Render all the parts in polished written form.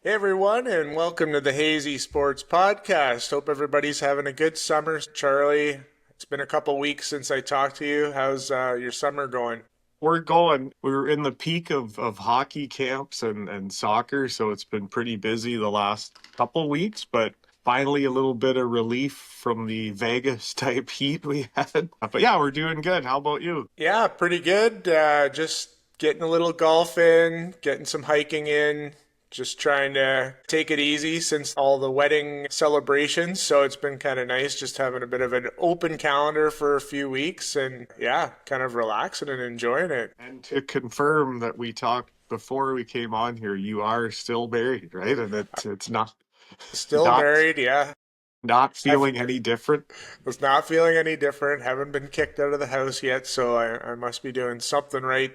Hey everyone, and welcome to the Hazy Sports Podcast. Hope everybody's having a good summer. Charlie, it's been a couple weeks since I talked to you. How's your summer going? We're going. We're in the peak of hockey camps and soccer, so it's been pretty busy the last couple weeks, but finally a little bit of relief from the Vegas type heat we had. But yeah, we're doing good. How about you? Yeah, pretty good. Just getting a little golf in, getting some hiking in, just trying to take it easy since all the wedding celebrations. So it's been kind of nice just having a bit of an open calendar for a few weeks and yeah, kind of relaxing and enjoying it. And to confirm that we talked before we came on here, you are still married, right? And it's not Still not married, yeah. not I've feeling any different. was not feeling any different. Haven't been kicked out of the house yet, so I must be doing something right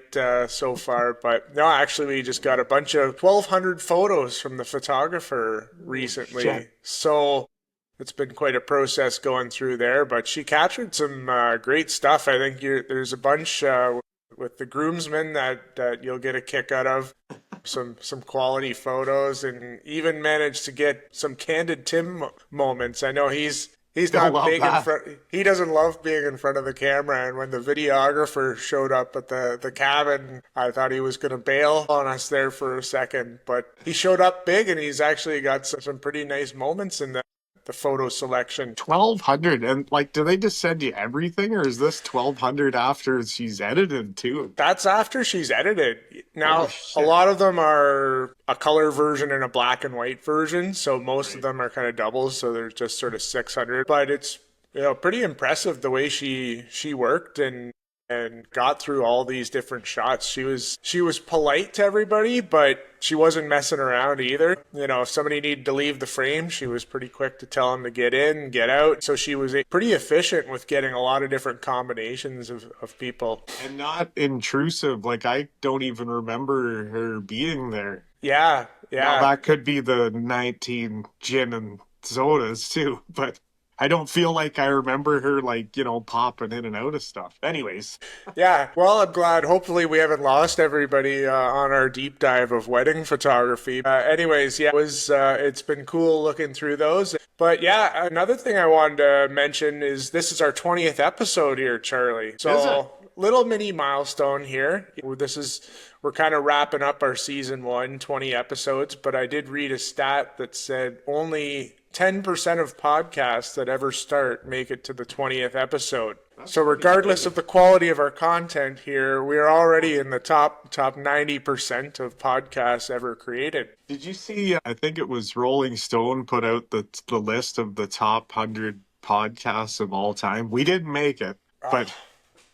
so far. But no, actually, we just got a bunch of 1,200 photos from the photographer recently. Shit. So it's been quite a process going through there. But she captured some great stuff. I think there's a bunch with the groomsmen that you'll get a kick out of. Some quality photos and even managed to get some candid Tim moments. I know he's Don't not love big in that. front. He doesn't love being in front of the camera. And when the videographer showed up at the cabin, I thought he was going to bail on us there for a second. But he showed up big, and he's actually got some pretty nice moments in the photo selection. 1,200 and like, do they just send you everything, or is this 1,200 after she's edited too? That's after she's edited. Oh Now, a shit! lot of them are a color version and a black and white version, so most of Right. them are kind of doubles, so they're just sort of 600. But it's pretty impressive the way she worked and got through all these different shots. She was polite to everybody, but she wasn't messing around either. If somebody needed to leave the frame, she was pretty quick to tell them to get in, get out. So she was pretty efficient with getting a lot of different combinations of people. And not intrusive. Like, I don't even remember her being there. Yeah, Now yeah. that could be the 19 gin and sodas too, but I don't feel like I remember her, like, popping in and out of stuff. Anyways, Yeah, well, I'm glad. Hopefully, we haven't lost everybody on our deep dive of wedding photography. Anyways, yeah, it's been cool looking through those. But yeah, another thing I wanted to mention is this is our 20th episode here, Charlie. is it? So little mini milestone here. We're kind of wrapping up our season one, 20 episodes, but I did read a stat that said only 10% of podcasts that ever start make it to the 20th episode. That's So pretty regardless good. of the quality of our content here, we are already in the top 90% of podcasts ever created. Did you see? I think it was Rolling Stone put out the list of the top 100 podcasts of all time. We didn't make it, Oh,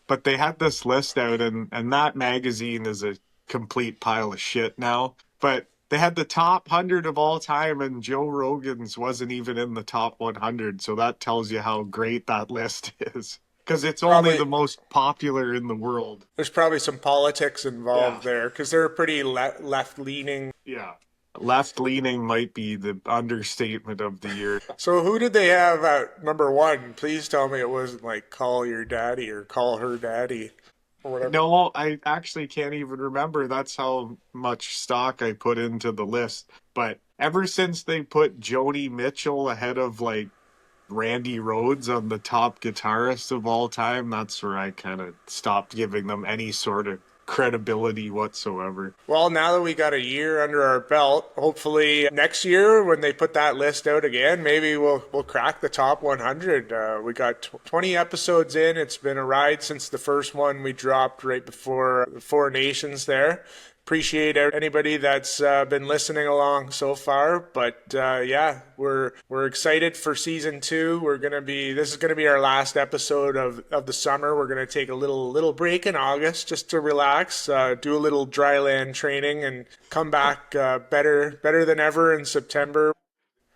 but they had this list out, and that magazine is a complete pile of shit now. But they had the top 100 of all time, and Joe Rogan's wasn't even in the top 100. So that tells you how great that list is. Because it's only probably the most popular in the world. there's probably some politics Yeah. involved there because they're pretty left leaning. Yeah. Left leaning might be the understatement of the year. So who did they have at number one? Please tell me it wasn't like call your daddy or call her daddy or whatever. No, I actually can't even remember. That's how much stock I put into the list. But ever since they put Joni Mitchell ahead of like Randy Rhoads on the top guitarist of all time, that's where I kind of stopped giving them any sort of credibility whatsoever. Well, now that we got a year under our belt, hopefully next year when they put that list out again, maybe we'll crack the top 100. We got 20 episodes in. It's been a ride since the first one we dropped right before the Four Nations there. Appreciate anybody that's been listening along so far. But yeah, we're excited for season two. This is gonna be our last episode of the summer. We're gonna take a little break in August just to relax, do a little dry land training, and come back better than ever in September.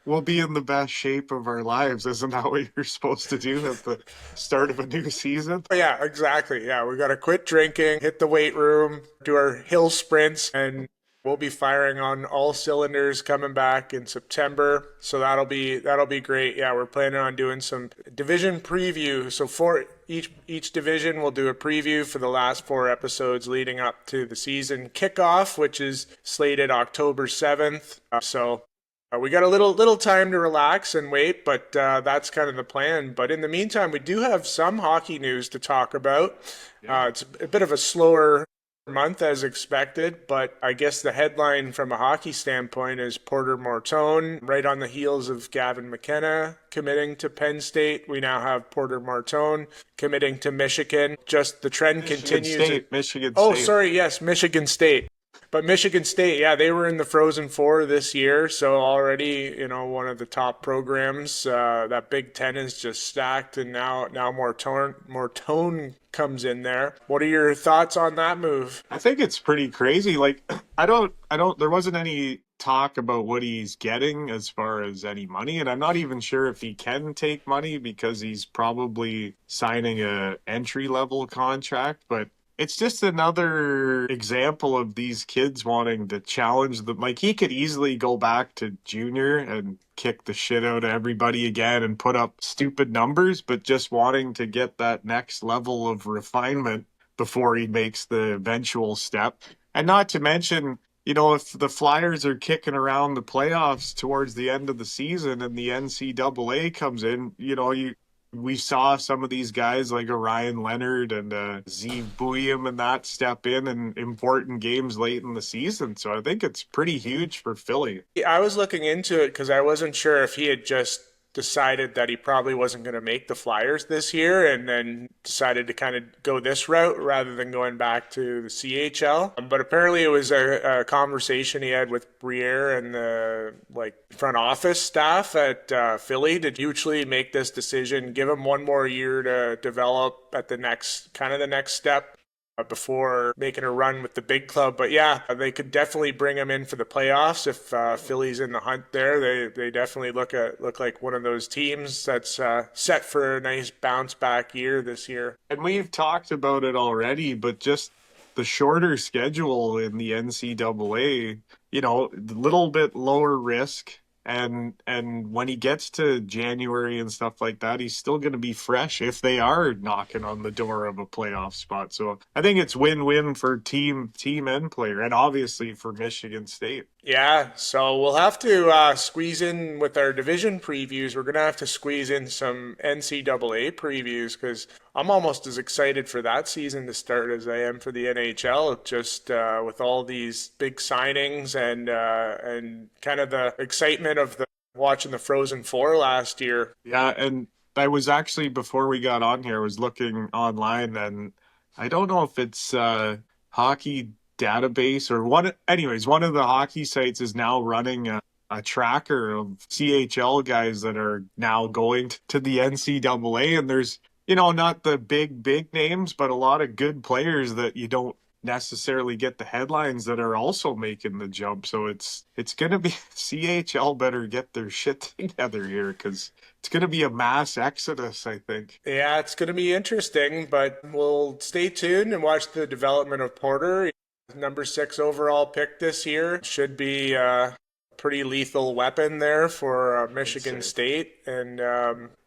We'll be in the best shape of our lives. Isn't that what you're supposed to do at the start of a new season? Yeah, exactly. Yeah, we got to quit drinking, hit the weight room, do our hill sprints, and We'll be firing on all cylinders coming back in September, so that'll be great. Yeah, we're planning on doing some division preview. So for each division, we'll do a preview for the last 4 episodes leading up to the season kickoff, which is slated October 7th. We got a little time to relax and wait, but that's kind of the plan. But in the meantime, we do have some hockey news to talk about. Yeah. It's a bit of a slower month as expected, but I guess the headline from a hockey standpoint is Porter Martone, right on the heels of Gavin McKenna committing to Penn State. We now have Porter Martone committing to Michigan. Just the trend continues. Michigan Oh, State. sorry, yes, Michigan State. But Michigan State, yeah, they were in the Frozen Four this year, so already, one of the top programs. That Big Ten is just stacked, and now Mortone comes in there. What are your thoughts on that move? I think it's pretty crazy. Like, there wasn't any talk about what he's getting as far as any money, and I'm not even sure if he can take money because he's probably signing a entry level contract, but it's just another example of these kids wanting to challenge them. Like, he could easily go back to junior and kick the shit out of everybody again and put up stupid numbers, but just wanting to get that next level of refinement before he makes the eventual step. And not to mention, if the Flyers are kicking around the playoffs towards the end of the season and the NCAA comes in, we saw some of these guys like Ryan Leonard and Zeev Buium and that step in important games late in the season. So I think it's pretty huge for Philly. I was looking into it because I wasn't sure if he had just decided that he probably wasn't going to make the Flyers this year and then decided to kind of go this route rather than going back to the CHL. But apparently it was a conversation he had with Briere and the front office staff at Philly to hugely make this decision, give him one more year to develop at the next step before making a run with the big club. But yeah, they could definitely bring him in for the playoffs if Philly's in the hunt there. They definitely look like one of those teams that's set for a nice bounce back year this year. And we've talked about it already, but just the shorter schedule in the NCAA, a little bit lower risk. And when he gets to January and stuff like that, he's still going to be fresh if they are knocking on the door of a playoff spot. So I think it's win-win for team and player, and obviously for Michigan State. Yeah, so we'll have to squeeze in with our division previews. We're going to have to squeeze in some NCAA previews because I'm almost as excited for that season to start as I am for the NHL, just with all these big signings and kind of the excitement of watching the Frozen Four last year. Yeah, and I was actually, before we got on here, I was looking online, and I don't know if it's hockey database or what. Anyways, one of the hockey sites is now running a tracker of CHL guys that are now going to the NCAA, and there's not the big names, but a lot of good players that you don't necessarily get the headlines that are also making the jump. So it's gonna be CHL better get their shit together here because it's gonna be a mass exodus, I think. Yeah, it's going to be interesting, but we'll stay tuned and watch the development of Porter. Number 6 overall pick this year should be a pretty lethal weapon there for Michigan State. And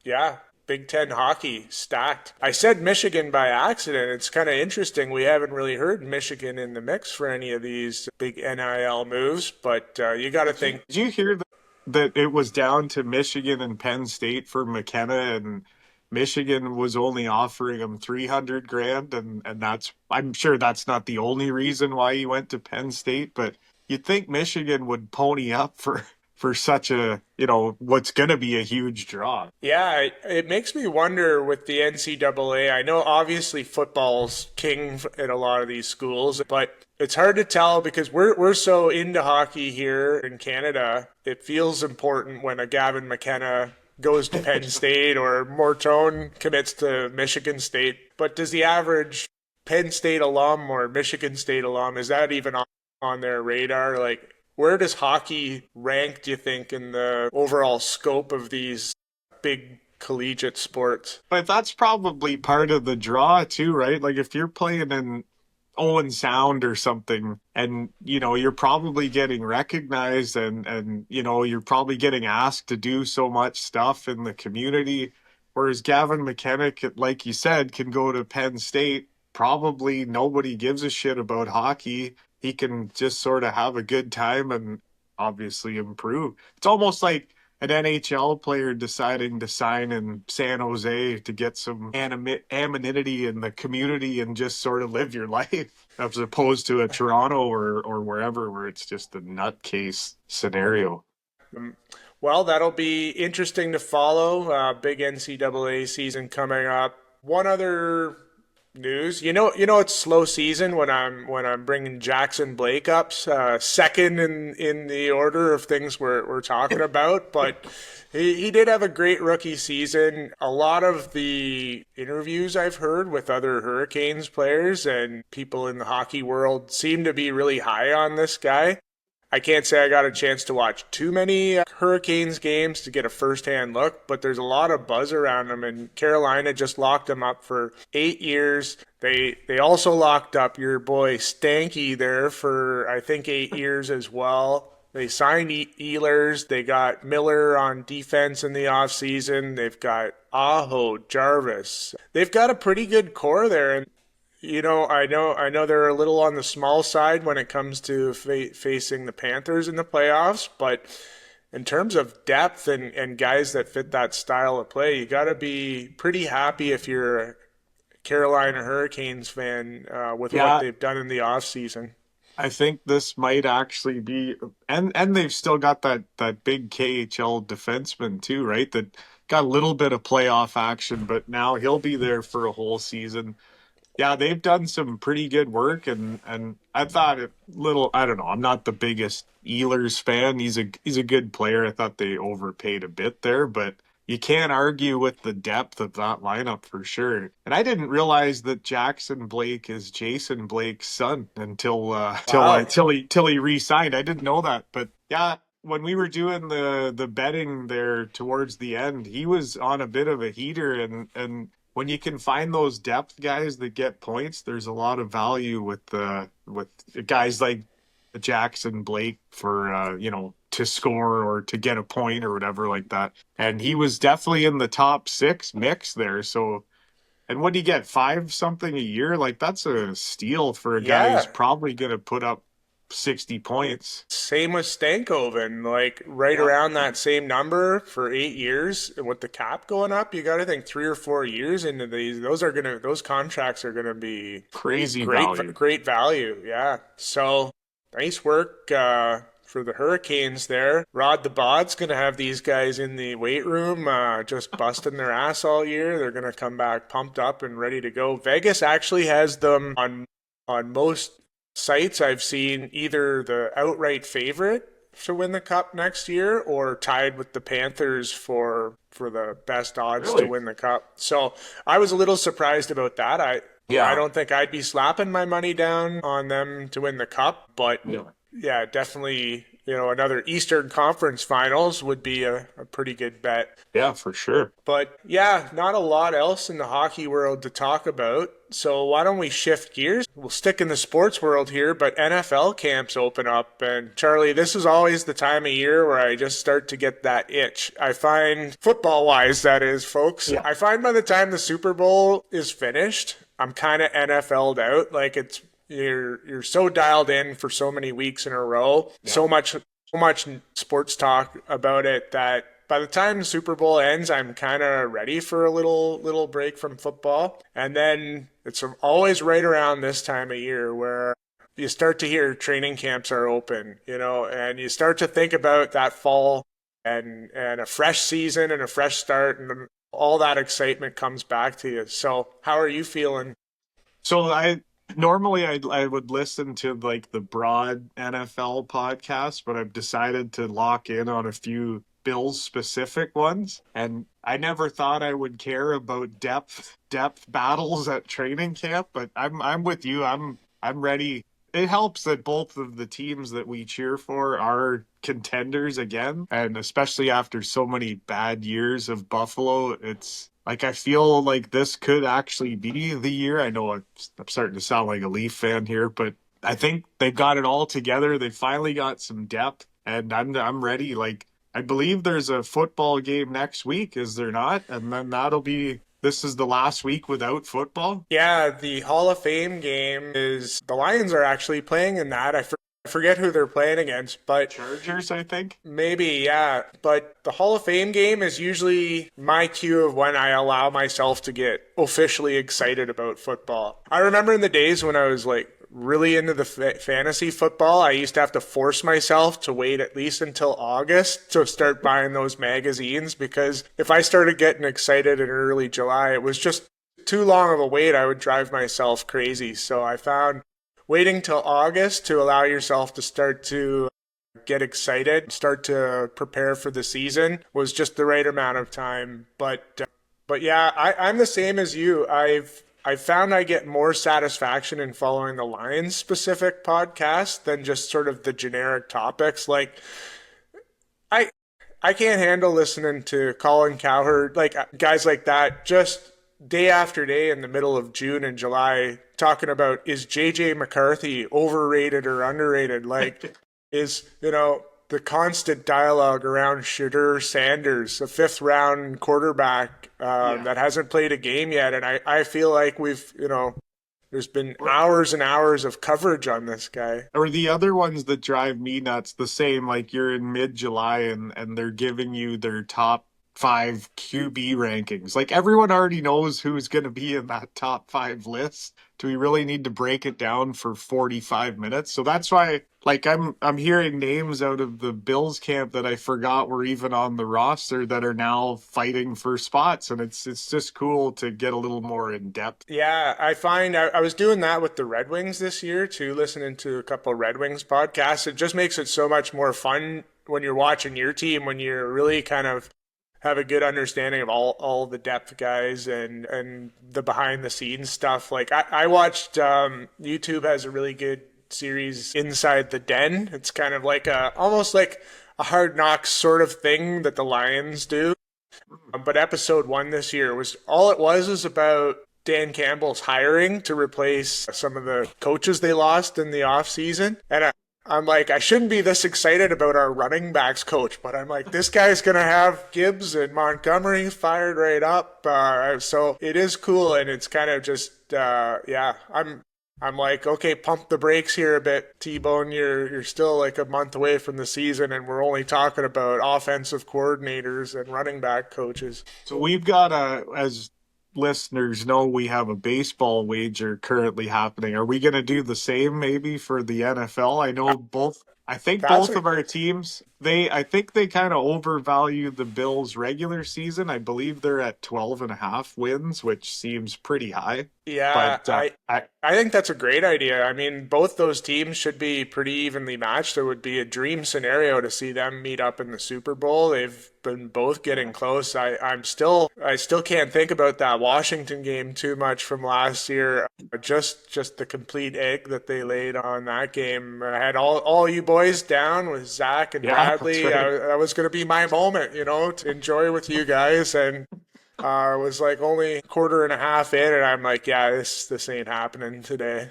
yeah, Big Ten hockey stacked. I said Michigan by accident. It's kind of interesting. We haven't really heard Michigan in the mix for any of these big NIL moves, but you got to think. Did you hear that it was down to Michigan and Penn State for McKenna, and Michigan was only offering him $300,000, and I'm sure that's not the only reason why he went to Penn State, but you'd think Michigan would pony up for such a, what's going to be a huge draw. Yeah, it makes me wonder with the NCAA. I know obviously football's king at a lot of these schools, but it's hard to tell because we're so into hockey here in Canada. It feels important when a Gavin McKenna goes to Penn State or Martone commits to Michigan State. But does the average Penn State alum or Michigan State alum, is that even on their radar? Like, where does hockey rank, do you think, in the overall scope of these big collegiate sports? But that's probably part of the draw too, right? Like if you're playing in Owen Sound or something, and you're probably getting recognized, and you're probably getting asked to do so much stuff in the community, whereas Gavin McKennick, like you said, can go to Penn State. Probably nobody gives a shit about hockey. He can just sort of have a good time and obviously improve. It's almost like an NHL player deciding to sign in San Jose to get some anonymity in the community and just sort of live your life, as opposed to a Toronto or wherever where it's just a nutcase scenario. Well, that'll be interesting to follow. Big NCAA season coming up. One other news, it's slow season when I'm bringing Jackson Blake up, second in the order of things we're talking about, but. He did have a great rookie season. A lot of the interviews I've heard with other Hurricanes players and people in the hockey world seem to be really high on this guy. I can't say I got a chance to watch too many Hurricanes games to get a first-hand look, but there's a lot of buzz around him, and Carolina just locked him up for 8 years. They also locked up your boy Stanky there for, I think, 8 years as well. They signed Ehlers. They got Miller on defense in the offseason. They've got Aho, Jarvis. They've got a pretty good core there, and I know they're a little on the small side when it comes to facing the Panthers in the playoffs, but in terms of depth and guys that fit that style of play, you got to be pretty happy if you're a Carolina Hurricanes fan with what Yeah, they've done in the offseason. I think this might actually be, and they've still got that big KHL defenseman too, right? That got a little bit of playoff action, but now he'll be there for a whole season. Yeah, they've done some pretty good work, and I thought it little. I don't know. I'm not the biggest Ehlers fan. He's a good player. I thought they overpaid a bit there, but you can't argue with the depth of that lineup for sure. And I didn't realize that Jackson Blake is Jason Blake's son until Wow. till he re-signed. I didn't know that, but yeah. When we were doing the betting there towards the end, he was on a bit of a heater, and when you can find those depth guys that get points, there's a lot of value with guys like Jackson Blake for to score or to get a point or whatever like that. And he was definitely in the top six mix there. So, and what do you get? Five something a year? Like that's a steal for a guy who's Yeah. probably going to put up 60 points. Same with Stankoven, like right Yeah, around that same number for 8 years. And with the cap going up, you got to think 3 or 4 years into these. Those contracts are gonna be crazy great, value. great value. Yeah. So nice work for the Hurricanes there. Rod the Bod's gonna have these guys in the weight room, just busting their ass all year. They're gonna come back pumped up and ready to go. Vegas actually has them on most sites I've seen either the outright favorite to win the cup next year or tied with the Panthers for the best odds to Really? win the cup. So I was a little surprised about that. I Yeah. don't think I'd be slapping my money down on them to win the cup, but Yeah. yeah, definitely, another Eastern Conference Finals would be a pretty good bet. Yeah, for sure. But yeah, not a lot else in the hockey world to talk about. So why don't we shift gears? We'll stick in the sports world here, but NFL camps open up. And Charlie, this is always the time of year where I just start to get that itch. I find, football wise, that is, folks, Yeah. I find by the time the Super Bowl is finished, I'm kind of NFL'd out. Like you're so dialed in for so many weeks in a row, Yeah. so much sports talk about it that by the time the Super Bowl ends, I'm kind of ready for a little break from football. And then it's always right around this time of year where you start to hear training camps are open, and you start to think about that fall and a fresh season and a fresh start and all that excitement comes back to you. So, how are you feeling? So I normally I would listen to like the broad NFL podcast, but I've decided to lock in on a few Bills specific ones. And I never thought I would care about depth battles at training camp, but I'm with you. I'm ready. It helps that both of the teams that we cheer for are contenders again, and especially after so many bad years of Buffalo, Like, I feel like this could actually be the year. I know I'm starting to sound like a Leaf fan here, but I think they've got it all together. They finally got some depth, and I'm ready. Like, I believe there's a football game next week, is there not? And then this is the last week without football. Yeah, the Hall of Fame game is the Lions are actually playing in that. I forget who they're playing against, but Chargers, I think. maybe, yeah. But the Hall of Fame game is usually my cue of when I allow myself to get officially excited about football. I remember in the days when I was like really into the fantasy football, I used to have to force myself to wait at least until August to start buying those magazines because if I started getting excited in early July, it was just too long of a wait. I would drive myself crazy. So I found waiting till August to allow yourself to start to get excited, start to prepare for the season was just the right amount of time. But yeah, I'm the same as you. I've found I get more satisfaction in following the Lions specific podcast than just sort of the generic topics. Like I I can't handle listening to Colin Cowherd, like guys like that, just day after day in the middle of June and July talking about is JJ McCarthy overrated or underrated? Like is, the constant dialogue around Shadur Sanders, a fifth round quarterback Yeah. that hasn't played a game yet. And I feel like there's been hours and hours of coverage on this guy. Or the other ones that drive me nuts, the same, like you're in mid-July and they're giving you their top five QB rankings. Like everyone already knows who's going to be in that top five list. Do we really need to break it down for 45 minutes? So that's why, like, I'm hearing names out of the Bills camp that I forgot were even on the roster that are now fighting for spots, and it's just cool to get a little more in depth. Yeah, I find I was doing that with the Red Wings this year too, listening to a couple of Red Wings podcasts. It just makes it so much more fun when you're watching your team, when you're really kind of have a good understanding of all the depth guys and the behind the scenes stuff. Like I watched YouTube has a really good series Inside the Den. It's kind of like almost like a Hard Knocks sort of thing that the Lions do. But episode one this year was all it was about Dan Campbell's hiring to replace some of the coaches they lost in the off season. And I'm like, I shouldn't be this excited about our running backs coach, but I'm like, this guy's going to have Gibbs and Montgomery fired right up. So it is cool. And it's kind of just, yeah, I'm like, okay, pump the brakes here a bit, T-Bone. You're still like a month away from the season, and we're only talking about offensive coordinators and running back coaches. So we've got as listeners know, we have a baseball wager currently happening. Are we going to do the same maybe for the NFL? I know both. I think That's both a of our teams, I think they kind of overvalue the Bills regular season. I believe they're at 12 and a half wins, which seems pretty high. Yeah, But I think that's a great idea. I mean, both those teams should be pretty evenly matched. It would be a dream scenario to see them meet up in the Super Bowl. They've been both getting close. I still can't think about that Washington game too much from last year. Just the complete egg that they laid on that game. I had all you boys down with Zach and yeah, that's Bradley. right. That was going to be my moment, to enjoy with you guys. And was like only a quarter and a half in, and I'm like, yeah, this ain't happening today.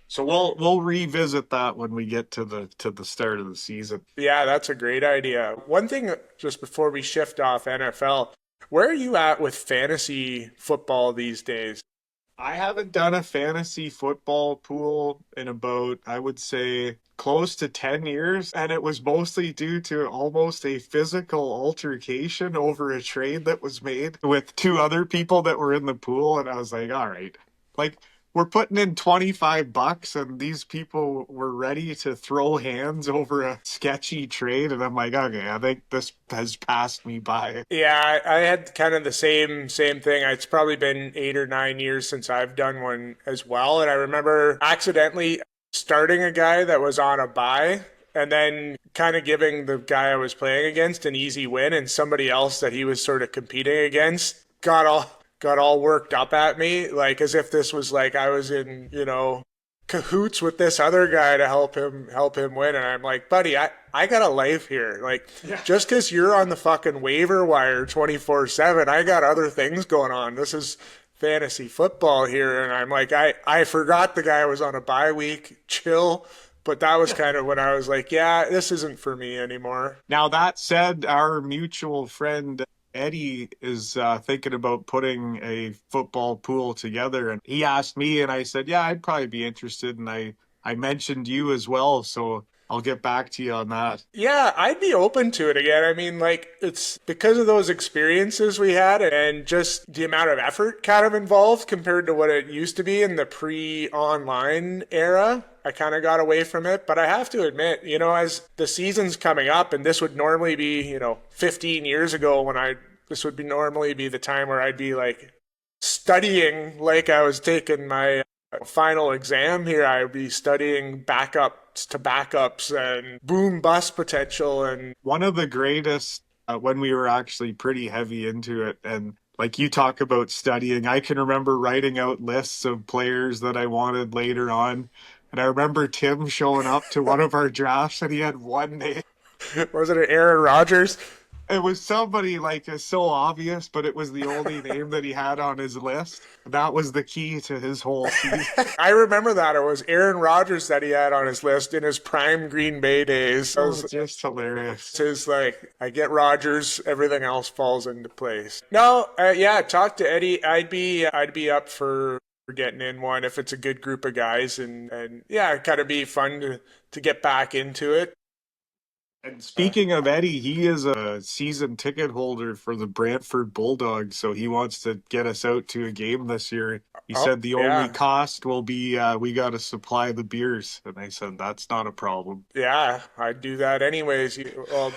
So we'll revisit that when we get to the start of the season. Yeah, that's a great idea. One thing, just before we shift off NFL, where are you at with fantasy football these days? I haven't done a fantasy football pool in about, I would say, close to 10 years. And it was mostly due to almost a physical altercation over a trade that was made with two other people that were in the pool. And I was like, all right, like, we're putting in $25 and these people were ready to throw hands over a sketchy trade. And I'm like, okay, I think this has passed me by. Yeah, I had kind of the same thing. It's probably been 8 or 9 years since I've done one as well, and I remember accidentally starting a guy that was on a bye and then kind of giving the guy I was playing against an easy win, and somebody else that he was sort of competing against got all worked up at me, like as if this was like I was in, cahoots with this other guy to help him win. And I'm like, buddy, I got a life here. Like, Yeah. just because you're on the fucking waiver wire 24/7, I got other things going on. This is fantasy football here. And I'm like, I forgot the guy was on a bye week. Chill. But that was kind of when I was like, yeah, this isn't for me anymore. Now, that said, our mutual friend Eddie is thinking about putting a football pool together. And he asked me, and I said, yeah, I'd probably be interested. And I mentioned you as well. So I'll get back to you on that. Yeah, I'd be open to it again. I mean, like, it's because of those experiences we had and just the amount of effort kind of involved compared to what it used to be in the pre-online era. I kind of got away from it, but I have to admit, as the season's coming up, and this would normally be, 15 years ago when this would be normally be the time where I'd be like studying like I was taking my final exam here. I would be studying backups to backups and boom bust potential. And One of the greatest, when we were actually pretty heavy into it, and like you talk about studying, I can remember writing out lists of players that I wanted later on. And I remember Tim showing up to one of our drafts and he had one name. was it an Aaron Rodgers? It was somebody like so obvious, but it was the only name that he had on his list. That was the key to his whole season. I remember that. It was Aaron Rodgers that he had on his list in his prime Green Bay days. It It was was just hilarious. his, like, I get Rodgers, everything else falls into place. No, yeah, talk to Eddie. I'd be up for getting in one if it's a good group of guys, and yeah, it kind of be fun to get back into it. And speaking of Eddie, he is a season ticket holder for the Brantford Bulldogs, so he wants to get us out to a game this year. He Oh, said the only yeah. cost will be we got to supply the beers, and I said that's not a problem. Yeah, I'd do that anyways. Well,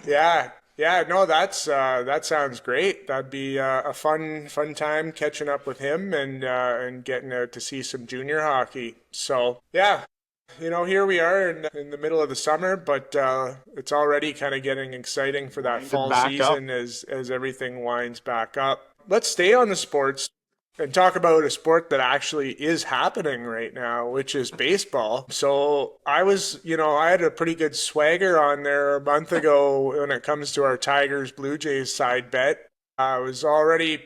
yeah, yeah, no, that sounds great. That'd be a fun time catching up with him and getting out to see some junior hockey. So yeah, here we are in the middle of the summer, but it's already kind of getting exciting for that Winding fall back up. season as everything winds back up. Let's stay on the sports and talk about a sport that actually is happening right now, which is baseball. So I had a pretty good swagger on there a month ago when it comes to our Tigers Blue Jays side bet. I was already,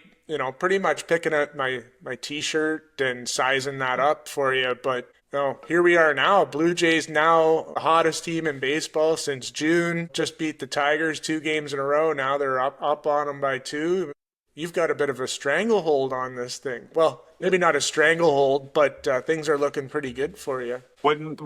pretty much picking out my t-shirt and sizing that up for you, but here we are now. Blue Jays now the hottest team in baseball since June. Just beat the Tigers 2 games in a row. Now they're up on them by 2. You've got a bit of a stranglehold on this thing. Well, maybe not a stranglehold, but things are looking pretty good for you. When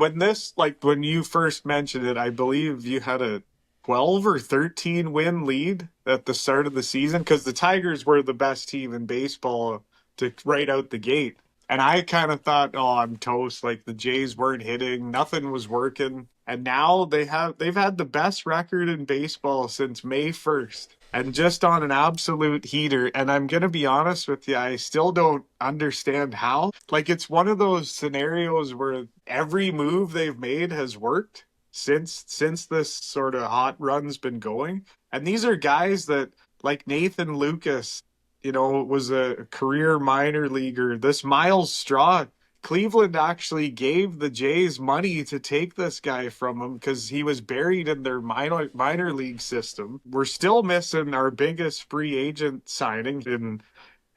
you first mentioned it, I believe you had a 12 or 13 win lead at the start of the season because the Tigers were the best team in baseball to right out the gate. And I kind of thought, oh, I'm toast. Like the Jays weren't hitting, nothing was working. And now they've had the best record in baseball since May 1st. And just on an absolute heater. And I'm gonna be honest with you, I still don't understand how. Like it's one of those scenarios where every move they've made has worked since this sort of hot run's been going. And these are guys that like Nathan Lucas, was a career minor leaguer. This Miles Straw, Cleveland actually gave the Jays money to take this guy from him because he was buried in their minor league system. We're still missing our biggest free agent signing,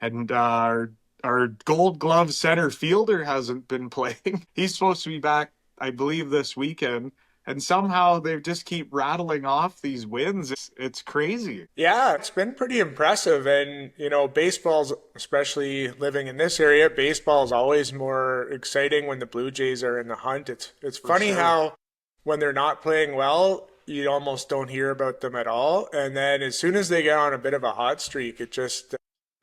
and our Gold Glove center fielder hasn't been playing. He's supposed to be back, I believe, this weekend. And somehow they just keep rattling off these wins. It's crazy. Yeah, it's been pretty impressive. And, baseball's, especially living in this area, baseball's always more exciting when the Blue Jays are in the hunt. It's For funny sure. how when they're not playing well, you almost don't hear about them at all. And then as soon as they get on a bit of a hot streak, it just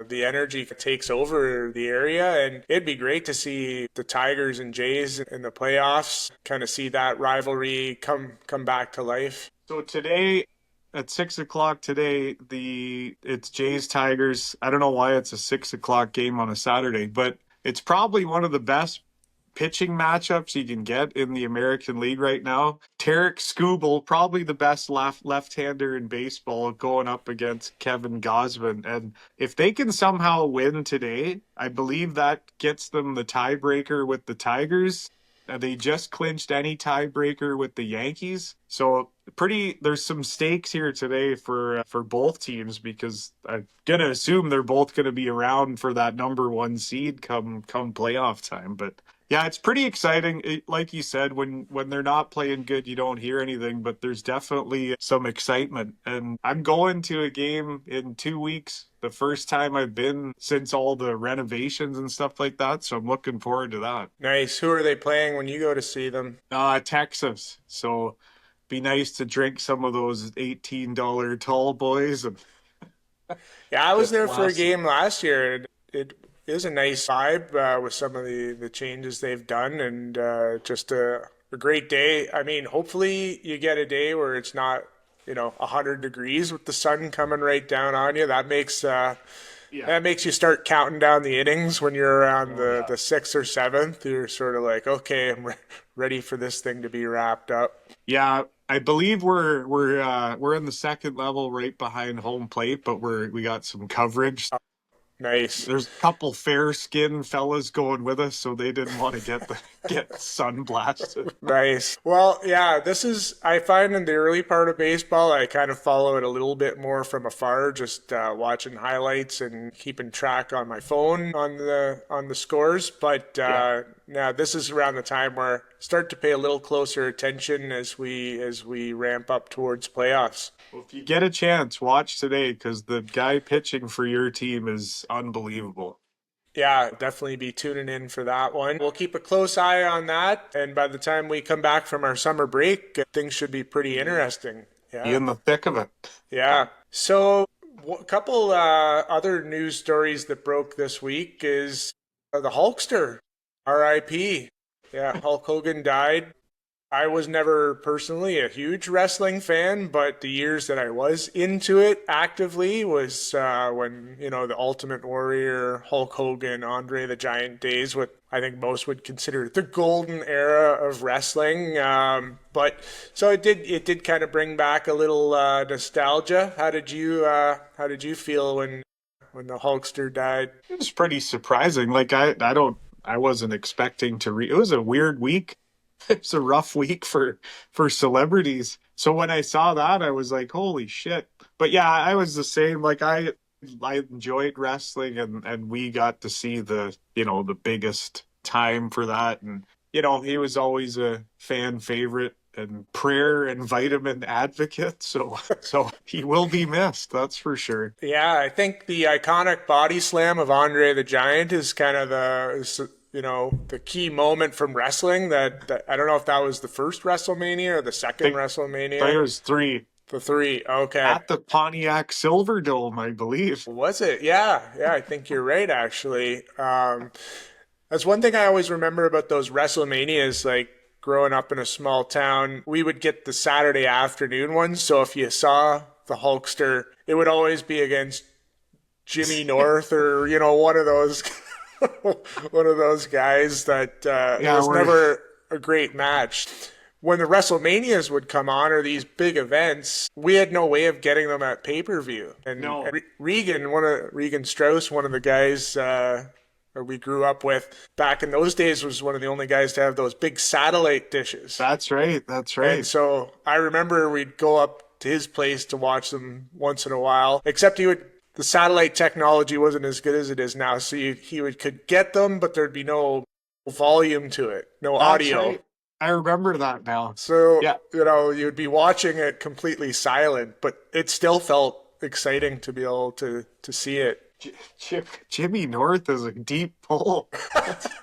the energy takes over the area, and it'd be great to see the Tigers and Jays in the playoffs, kind of see that rivalry come back to life. So today at 6 o'clock today, it's Jays Tigers. I don't know why it's a 6 o'clock game on a Saturday, but it's probably one of the best pitching matchups you can get in the American League right now. Tarek Skubal, probably the best left-hander in baseball, going up against Kevin Gausman. And if they can somehow win today, I believe that gets them the tiebreaker with the Tigers. They just clinched any tiebreaker with the Yankees. So there's some stakes here today for both teams because I'm gonna assume they're both gonna be around for that number one seed come playoff time. But yeah, it's pretty exciting. Like you said, when they're not playing good, you don't hear anything, but there's definitely some excitement. And I'm going to a game in 2 weeks. The first time I've been since all the renovations and stuff like that. So I'm looking forward to that. Nice. Who are they playing when you go to see them? Texas. So be nice to drink some of those $18 tall boys and Yeah, I was get there for a blasted. game last year. It is a nice vibe with some of the changes they've done, and just a great day. I mean, hopefully you get a day where it's not 100 degrees with the sun coming right down on you. Yeah. That makes you start counting down the innings when you're around Oh yeah. the sixth or seventh. You're sort of like, okay, ready for this thing to be wrapped up. Yeah, I believe we're in the second level right behind home plate, but we got some coverage. Nice. There's a couple fair skinned fellas going with us, so they didn't want to get sun blasted. Nice. Well, yeah, I find in the early part of baseball, I kind of follow it a little bit more from afar, just watching highlights and keeping track on my phone on the scores. But Yeah. now this is around the time where I start to pay a little closer attention as we ramp up towards playoffs. Well, if you get a chance, watch today because the guy pitching for your team is unbelievable. Yeah, definitely be tuning in for that one. We'll keep a close eye on that, and by the time we come back from our summer break, things should be pretty interesting. Be Yeah. in the thick of it. Yeah. So, a couple other news stories that broke this week is the Hulkster, RIP. Yeah, Hulk Hogan died. I was never personally a huge wrestling fan, but the years that I was into it actively was when, the Ultimate Warrior, Hulk Hogan, Andre the Giant days, what I think most would consider the golden era of wrestling. But so it did kind of bring back a little nostalgia. How did you feel when the Hulkster died? It was pretty surprising. Like I wasn't expecting to it was a weird week. It's a rough week for celebrities. So when I saw that, I was like, "Holy shit!" But yeah, I was the same. Like I enjoyed wrestling, and we got to see the biggest time for that, and he was always a fan favorite and prayer and vitamin advocate. So he will be missed. That's for sure. Yeah, I think the iconic body slam of Andre the Giant is kind of the key moment from wrestling that I don't know if that was the first WrestleMania or the second I think WrestleMania. there was three The three. Okay. at the Pontiac Silverdome, I believe. Was it? Yeah. Yeah, I think you're right actually. That's one thing I always remember about those WrestleManias, like growing up in a small town, we would get the Saturday afternoon ones. So if you saw the Hulkster, it would always be against Jimmy North or one of those one of those guys that it Yeah, was we're never a great match. When the WrestleManias would come on or these big events, we had no way of getting them at pay per view. And no. Regan Strauss, one of the guys we grew up with back in those days, was one of the only guys to have those big satellite dishes. That's right. That's And right. so I remember we'd go up to his place to watch them once in a while. Except the satellite technology wasn't as good as it is now, so could get them, but there'd be no volume to it, no That's audio. right. I remember that now. So Yeah. you'd be watching it completely silent, but it still felt exciting to be able to see it. Jimmy North is a deep pull.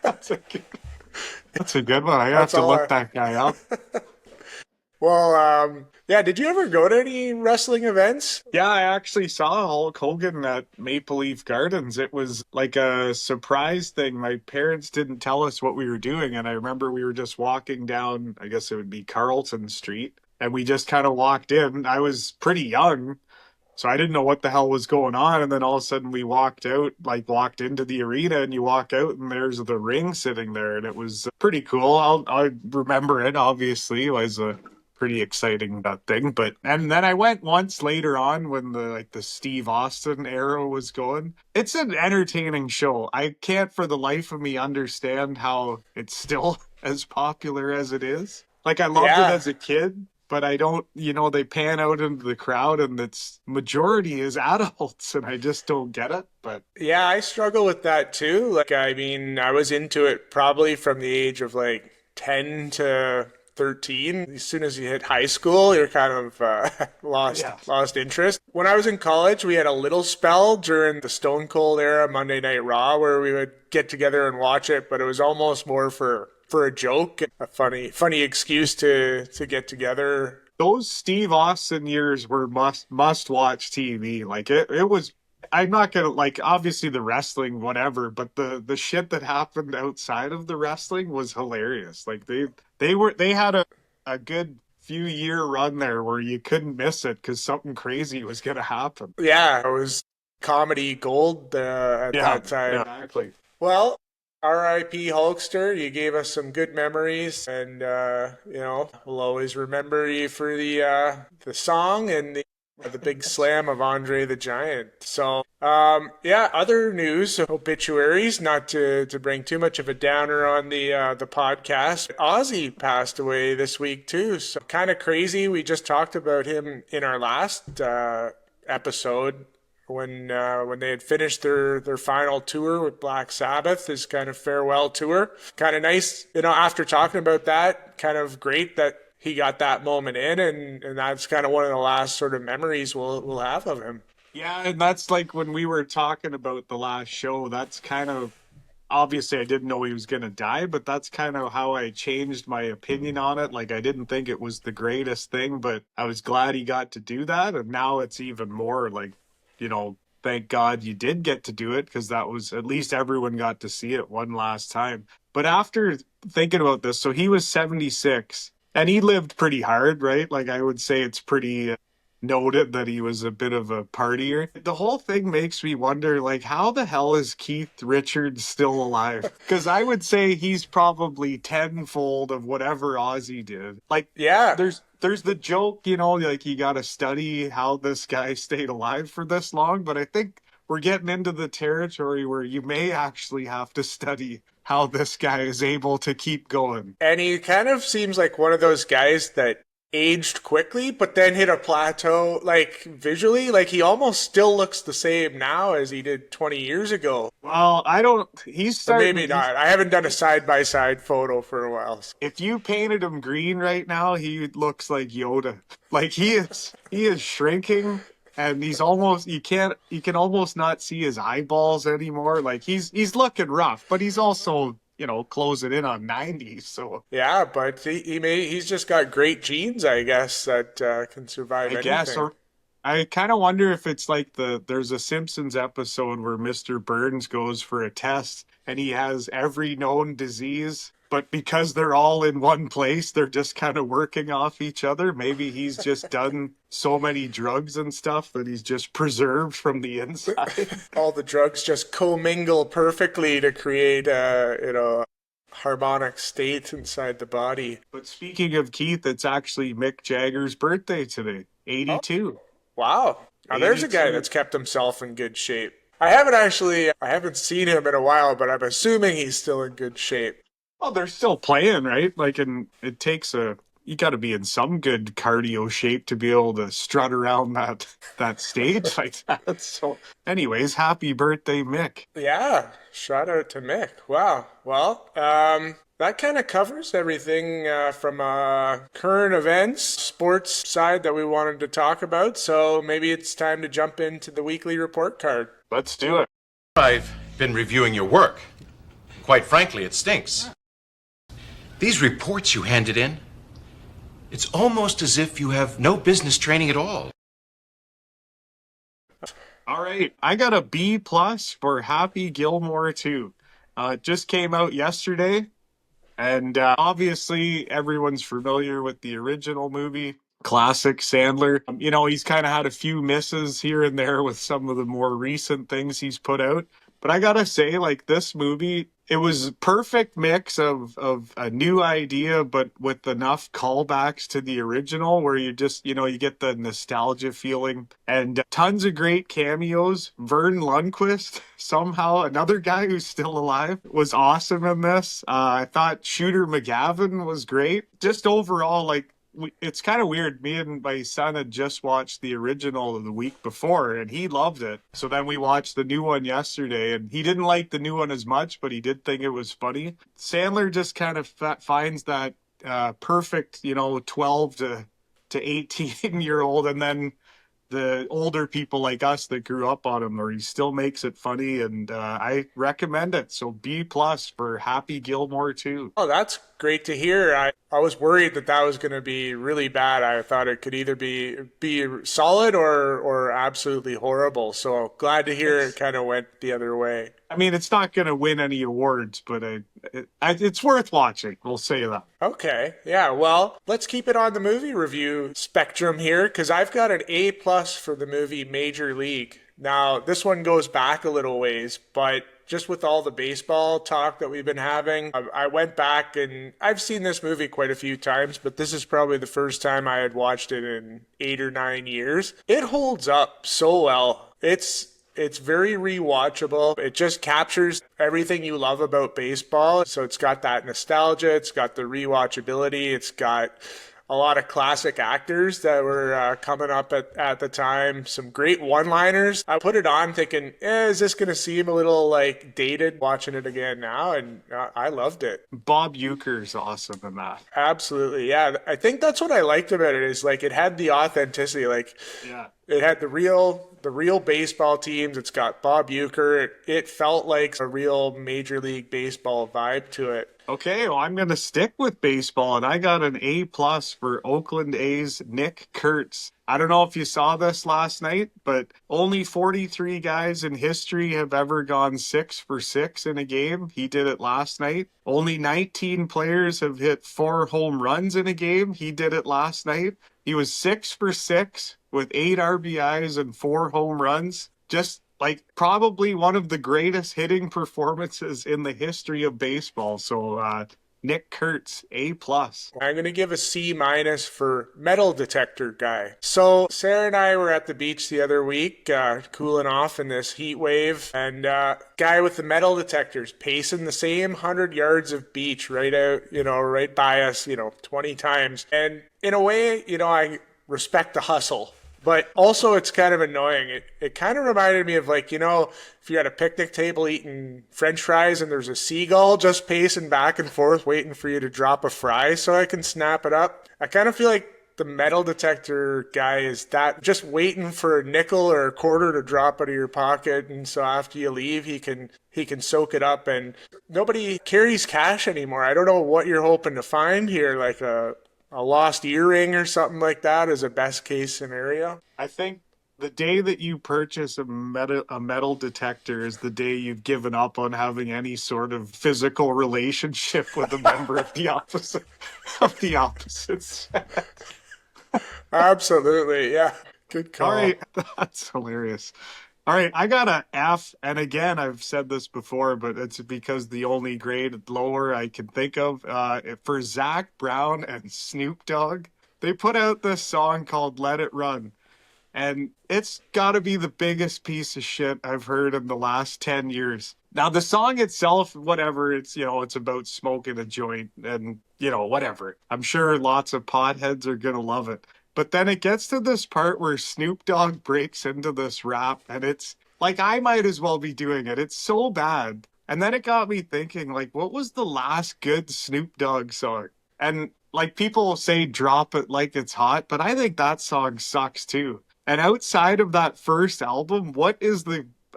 That's a good one. I have That's to all. look that guy up. Well, yeah. Did you ever go to any wrestling events? Yeah, I actually saw Hulk Hogan at Maple Leaf Gardens. It was like a surprise thing. My parents didn't tell us what we were doing, and I remember we were just walking down, I guess it would be Carlton Street, and we just kind of walked in. I was pretty young, so I didn't know what the hell was going on. And then all of a sudden we walked out, like walked into the arena, and you walk out and there's the ring sitting there. And it was pretty cool. I remember it, obviously. It was a pretty exciting, that thing. But and then I went once later on when the Steve Austin era was going. It's an entertaining show. I can't for the life of me understand how it's still as popular as it is. Like I loved it Yeah. as a kid, but I don't, they pan out into the crowd and its majority is adults and I just don't get it. But Yeah, I struggle with that too. Like, I mean, I was into it probably from the age of like 10 to 13. As soon as you hit high school, you're kind of lost yeah. lost interest. When I was in college, we had a little spell during the Stone Cold era, Monday Night Raw, where we would get together and watch it, but it was almost more for a joke, a funny excuse to get together. Those Steve Austin years were must watch TV. Like it was. I'm not gonna like obviously the wrestling, whatever, but the shit that happened outside of the wrestling was hilarious. Like they had a good few year run there where you couldn't miss it because something crazy was gonna happen. Yeah, it was comedy gold at Yeah, that time. exactly. Well, R.I.P. Hulkster, you gave us some good memories, and we'll always remember you for the song and the big slam of Andre the Giant. So, yeah, other news, obituaries. Not to bring too much of a downer on the podcast. Ozzy passed away this week too. So kind of crazy. We just talked about him in our last episode when they had finished their final tour with Black Sabbath, his kind of farewell tour. Kind of nice, after talking about that, kind of great that he got that moment in, and that's kind of one of the last sort of memories we'll have of him. Yeah, and that's like when we were talking about the last show, that's kind of obviously I didn't know he was going to die, but that's kind of how I changed my opinion on it. Like I didn't think it was the greatest thing, but I was glad he got to do that. And now it's even more like, thank God you did get to do it because that was at least everyone got to see it one last time. But after thinking about this, so he was 76 and he lived pretty hard, right? Like I would say it's pretty noted that he was a bit of a partier. The whole thing makes me wonder, like, how the hell is Keith Richards still alive? Because I would say he's probably tenfold of whatever Ozzy did. Like, Yeah, there's the joke, like you got to study how this guy stayed alive for this long. But I think we're getting into the territory where you may actually have to study how this guy is able to keep going. and he kind of seems like one of those guys that aged quickly, but then hit a plateau, like visually. Like he almost still looks the same now as he did 20 years ago. Well, I don't. He's But starting. maybe not. I haven't done a side by side photo for a while. If you painted him green right now, he looks like Yoda. Like he is shrinking and he's almost you can almost not see his eyeballs anymore. Like he's looking rough, but he's also, closing in on 90. So Yeah, but he's just got great genes, I guess, that can survive I anything. guess or I kind of wonder if it's like there's a Simpsons episode where Mr. Burns goes for a test and he has every known disease, but because they're all in one place, they're just kind of working off each other. Maybe he's just done so many drugs and stuff that he's just preserved from the inside. All the drugs just commingle perfectly to create harmonic state inside the body. But speaking of Keith, it's actually Mick Jagger's birthday today, Oh, 82. wow. Now there's a guy 82. that's kept himself in good shape. I haven't seen him in a while, but I'm assuming he's still in good shape. Well, they're still playing, right? Like, and it takes you got to be in some good cardio shape to be able to strut around that stage like that. So, anyways, happy birthday, Mick. Yeah, shout out to Mick. Wow. Well, that kind of covers everything from current events, sports side that we wanted to talk about. So maybe it's time to jump into the weekly report card. Let's do it. I've been reviewing your work. Quite frankly, it stinks. These reports you handed in, it's almost as if you have no business training at all. All right, I got a B plus for Happy Gilmore 2. It just came out yesterday, and obviously everyone's familiar with the original movie. Classic Sandler. He's kind of had a few misses here and there with some of the more recent things he's put out. But I gotta say, like, this movie, it was a perfect mix of a new idea, but with enough callbacks to the original where you just, you get the nostalgia feeling and tons of great cameos. Vern Lundquist, somehow, another guy who's still alive, was awesome in this. I thought Shooter McGavin was great. Just overall, like, it's kind of weird. Me and my son had just watched the original the week before and he loved it. So then we watched the new one yesterday and he didn't like the new one as much, but he did think it was funny. Sandler just kind of finds that perfect, 12 to 18-year-old, and then the older people like us that grew up on him, or he still makes it funny, and I recommend it. So B+ for Happy Gilmore too. Oh, that's great to hear. I was worried that that was going to be really bad. I thought it could either be solid or absolutely horrible. So glad to hear it kind of went the other way. I mean, it's not going to win any awards, but it's worth watching. We'll say that. Okay, yeah, well, let's keep it on the movie review spectrum here, because I've got an A+ for the movie Major League. Now, this one goes back a little ways, but just with all the baseball talk that we've been having, I went back and I've seen this movie quite a few times, but this is probably the first time I had watched it in 8 or 9 years. It holds up so well. It's very rewatchable. It just captures everything you love about baseball. So it's got that nostalgia, it's got the rewatchability, it's got a lot of classic actors that were coming up at the time. Some great one-liners. I put it on thinking, is this going to seem a little like dated watching it again now? And I loved it. Bob Uecker's awesome in that. Absolutely. Yeah. I think that's what I liked about it is like it had the authenticity. Like Yeah. it had the real baseball teams. It's got Bob Uecker. It felt like a real Major League Baseball vibe to it. Okay, well, I'm going to stick with baseball, and I got an A+ for Oakland A's Nick Kurtz. I don't know if you saw this last night, but only 43 guys in history have ever gone 6 for 6 in a game. He did it last night. Only 19 players have hit 4 home runs in a game. He did it last night. He was 6 for 6 with 8 RBIs and 4 home runs. Just like probably one of the greatest hitting performances in the history of baseball. So Nick Kurtz, A+. I'm going to give a C- for metal detector guy. So Sarah and I were at the beach the other week, cooling off in this heat wave, and guy with the metal detectors pacing the same 100 yards of beach right out, right by us, 20 times. And in a way, I respect the hustle. But also it's kind of annoying. It kind of reminded me of like, if you're at a picnic table eating French fries and there's a seagull just pacing back and forth waiting for you to drop a fry so I can snap it up. I kind of feel like the metal detector guy is that just waiting for a nickel or a quarter to drop out of your pocket. And so after you leave, he can soak it up, and nobody carries cash anymore. I don't know what you're hoping to find here, like a lost earring or something like that is a best case scenario. I think the day that you purchase a metal detector is the day you've given up on having any sort of physical relationship with a member of the opposite sex. Absolutely, yeah. Good call. All right, that's hilarious. All right, I got a F, and again, I've said this before, but it's because the only grade lower I can think of. For Zach Brown and Snoop Dogg, they put out this song called Let It Run, and it's got to be the biggest piece of shit I've heard in the last 10 years. Now, the song itself, whatever, it's about smoking a joint and, whatever. I'm sure lots of potheads are going to love it. But then it gets to this part where Snoop Dogg breaks into this rap, and it's like, I might as well be doing it. It's so bad. And then it got me thinking, like, what was the last good Snoop Dogg song? And like, people say Drop It Like It's Hot, but I think that song sucks too. And outside of that first album, what is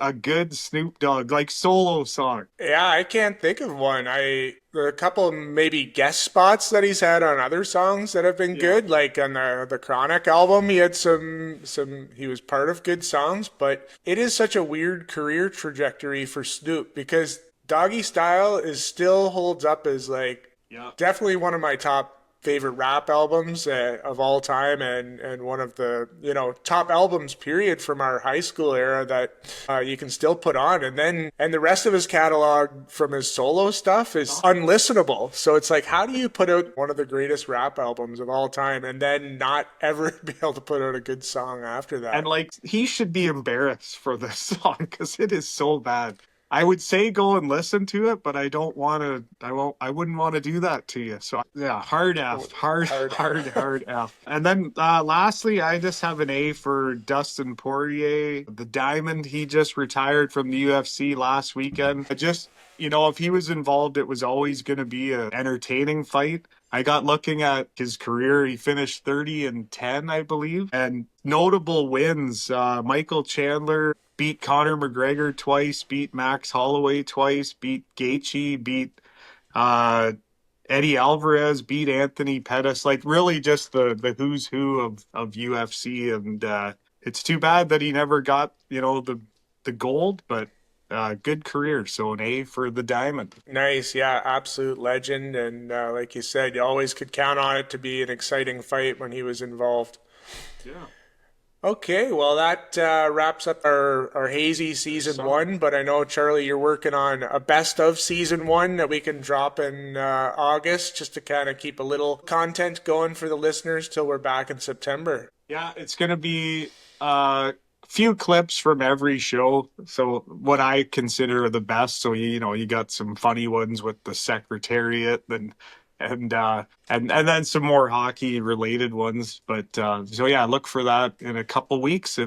a good Snoop Dogg like solo song? Yeah, I can't think of one. A couple maybe guest spots that he's had on other songs that have been good, like on the Chronic album, he had some he was part of good songs, but it is such a weird career trajectory for Snoop because Doggy Style still holds up as like definitely one of my top favorite rap albums of all time, and one of the top albums period from our high school era that you can still put on. And the rest of his catalog from his solo stuff is unlistenable. So it's like, how do you put out one of the greatest rap albums of all time and then not ever be able to put out a good song after that? And like, he should be embarrassed for this song because it is so bad. I would say go and listen to it, but I don't want to. I wouldn't want to do that to you. So yeah, hard F, hard F. And then lastly, I just have an A for Dustin Poirier, the Diamond. He just retired from the UFC last weekend. If he was involved, it was always going to be an entertaining fight. I got looking at his career. He finished 30-10, I believe. And notable wins, Michael Chandler beat Conor McGregor twice, beat Max Holloway twice, beat Gaethje, beat Eddie Alvarez, beat Anthony Pettis. Like, really just the who's who of UFC. And it's too bad that he never got, the gold, but good career. So an A for the Diamond. Nice. Yeah, absolute legend. And like you said, you always could count on it to be an exciting fight when he was involved. Yeah. Okay, well, that wraps up our hazy season one, but I know, Charlie, you're working on a best of season one that we can drop in August just to kind of keep a little content going for the listeners till we're back in September. Yeah, it's going to be few clips from every show. So what I consider the best. So you got some funny ones with the Secretariat and then some more hockey related ones. But so yeah, look for that in a couple weeks.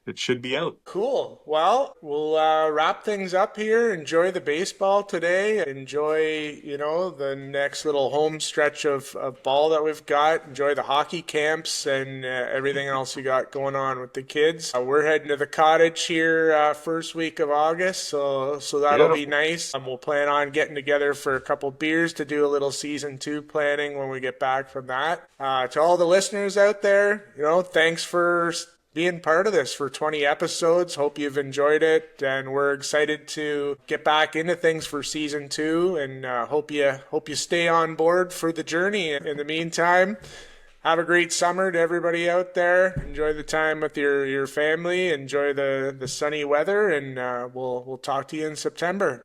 It should be out. Cool. Well, we'll wrap things up here. Enjoy the baseball today. Enjoy, the next little home stretch of ball that we've got. Enjoy the hockey camps and everything else you got going on with the kids. We're heading to the cottage here first week of August, so that'll be nice. We'll plan on getting together for a couple beers to do a little season 2 planning when we get back from that. To all the listeners out there, thanks for being part of this for 20 episodes. Hope you've enjoyed it, and we're excited to get back into things for season 2, and hope you stay on board for the journey. In the meantime, have a great summer to everybody out there. Enjoy the time with your family. Enjoy the sunny weather, and we'll talk to you in September.